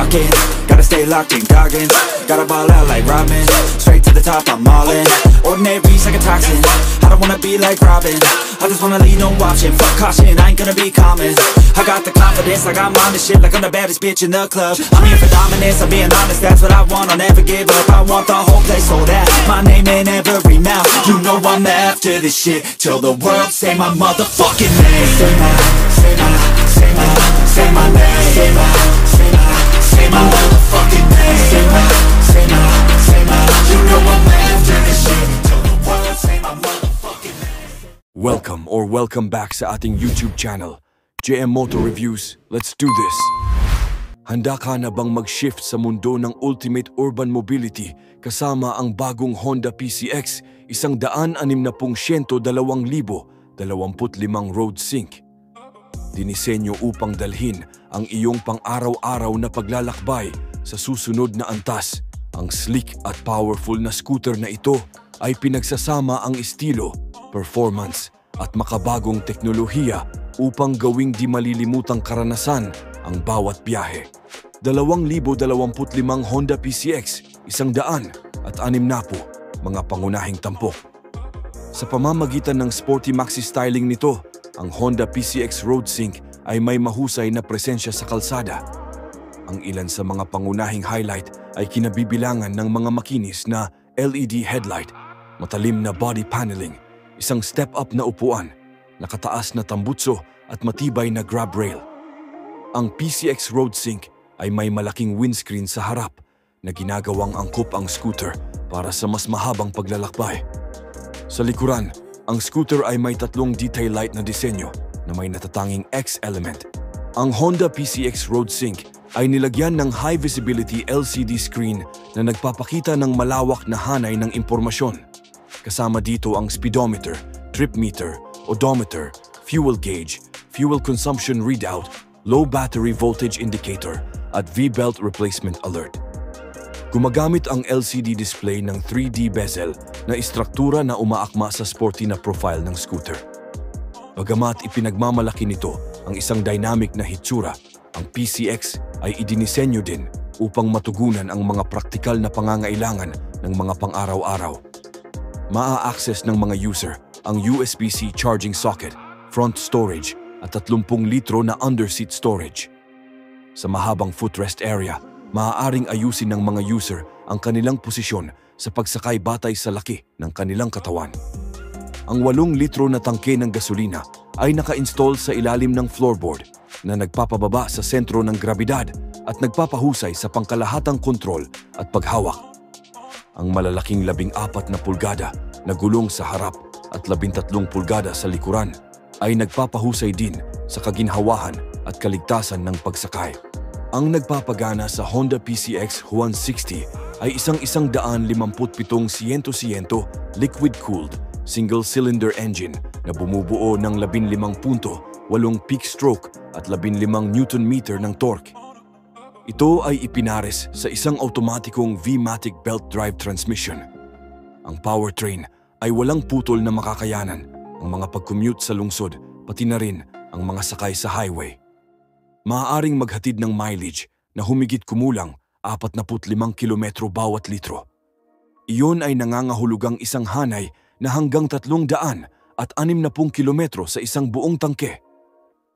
rocking. Gotta stay locked in Goggins. Gotta ball out like Rodman. Straight to the top, I'm all in. Ordinary's like a toxin. I don't wanna be like Robin. I just wanna leave no option. Fuck caution, I ain't gonna be common. I got the confidence, like I'm on this shit, like I'm the baddest bitch in the club. I'm here for dominance, I'm being honest, that's what I want, I'll never give up. I want the whole place sold out, my name in every mouth. You know I'm after this shit, till the world say my motherfucking name. Say my name. Say my name. Say my motherfucking name. Say my. You know I'm after this shit, till the world say my motherfucking name. Welcome back sa ating YouTube channel, JM Moto Reviews. Let's do this! Handa ka na bang mag-shift sa mundo ng ultimate urban mobility kasama ang bagong Honda PCX 160-2025 road sync? Dinisenyo upang dalhin ang iyong pang-araw-araw na paglalakbay sa susunod na antas. Ang sleek at powerful na scooter na ito ay pinagsasama ang estilo, performance at makabagong teknolohiya upang gawing di malilimutang karanasan ang bawat biyahe. 2025 Honda PCX 160 mga pangunahing tampok. Sa pamamagitan ng sporty maxi styling nito, ang Honda PCX Road Sync ay may mahusay na presensya sa kalsada. Ang ilan sa mga pangunahing highlight ay kinabibilangan ng mga makinis na LED headlight, matalim na body paneling, isang step-up na upuan, nakataas na tambutso at matibay na grab rail. Ang PCX Road Sync ay may malaking windscreen sa harap na ginagawang angkop ang scooter para sa mas mahabang paglalakbay. Sa likuran, ang scooter ay may tatlong detail light na disenyo na may natatanging X element. Ang Honda PCX Road Sync ay nilagyan ng high-visibility LCD screen na nagpapakita ng malawak na hanay ng impormasyon. Kasama dito ang speedometer, trip meter, odometer, fuel gauge, fuel consumption readout, low battery voltage indicator, at V-belt replacement alert. Gumagamit ang LCD display ng 3D bezel na istruktura na umaakma sa sporty na profile ng scooter. Bagamat ipinagmamalaki nito ang isang dynamic na hitsura, ang PCX ay idinisenyo din upang matugunan ang mga praktikal na pangangailangan ng mga pang-araw-araw. Maa-access ng mga user ang USB-C charging socket, front storage at 30 litro na underseat storage. Sa mahabang footrest area, maaaring ayusin ng mga user ang kanilang posisyon sa pagsakay batay sa laki ng kanilang katawan. Ang 8 litro na tangke ng gasolina ay naka-install sa ilalim ng floorboard na nagpapababa sa sentro ng grabidad at nagpapahusay sa pangkalahatang kontrol at paghawak. Ang malalaking 14 na pulgada na gulong sa harap at 13 pulgada sa likuran ay nagpapahusay din sa kaginhawahan at kaligtasan ng pagsakay. Ang nagpapagana sa Honda PCX 160 ay isang 157 liquid-cooled single-cylinder engine na bumubuo ng 15.8 peak stroke at 15 Nm ng torque. Ito ay ipinares sa isang automatikong V-matic belt drive transmission. Ang powertrain ay walang putol na makakayanan ang mga pag-commute sa lungsod, pati na rin ang mga sakay sa highway. Maaaring maghatid ng mileage na humigit kumulang 45 kilometro bawat litro. Iyon ay nangangahulugang isang hanay na hanggang 360 kilometro sa isang buong tangke.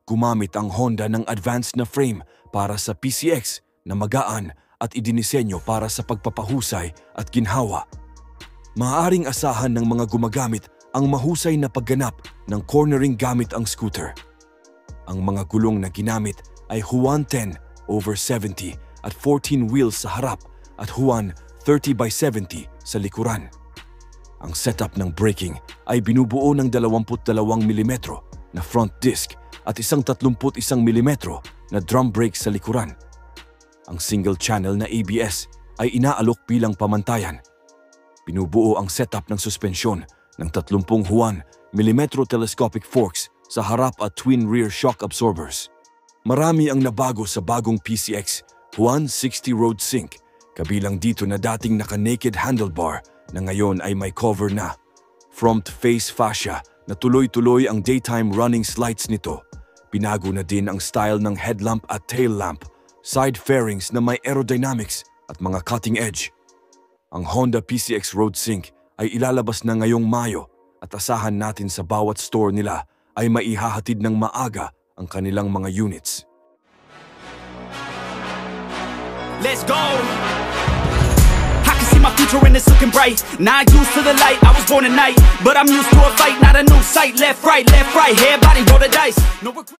Gumamit ang Honda ng advanced na frame para sa PCX na magaan at idinisenyo para sa pagpapahusay at ginhawa. Maaaring asahan ng mga gumagamit ang mahusay na pagganap ng cornering gamit ang scooter. Ang mga gulong na ginamit ay Huan 10/70 at 14 wheels sa harap at Huan 30/70 sa likuran. Ang setup ng braking ay binubuo ng 22 mm na front disc at isang 31 mm na drum brake sa likuran. Ang single-channel na ABS ay inaalok bilang pamantayan. Binubuo ang setup ng suspensyon ng 30 Huan mm telescopic forks sa harap at twin rear shock absorbers. Marami ang nabago sa bagong PCX 160 Road Sync, kabilang dito na dating naka-naked handlebar na ngayon ay may cover na. Front face fascia na tuloy-tuloy ang daytime running slights nito. Binago na din ang style ng headlamp at tail lamp. side fairings na may aerodynamics at mga cutting edge. Ang Honda PCX Road Sync ay ilalabas na ngayong Mayo at asahan natin sa bawat store nila ay maihahatid ng maaga ang kanilang mga units. Let's go! I can see my future and it's looking bright. Not used to the light, I was born at night. But I'm used to a fight, not a new sight. Left, right, everybody roll the dice. No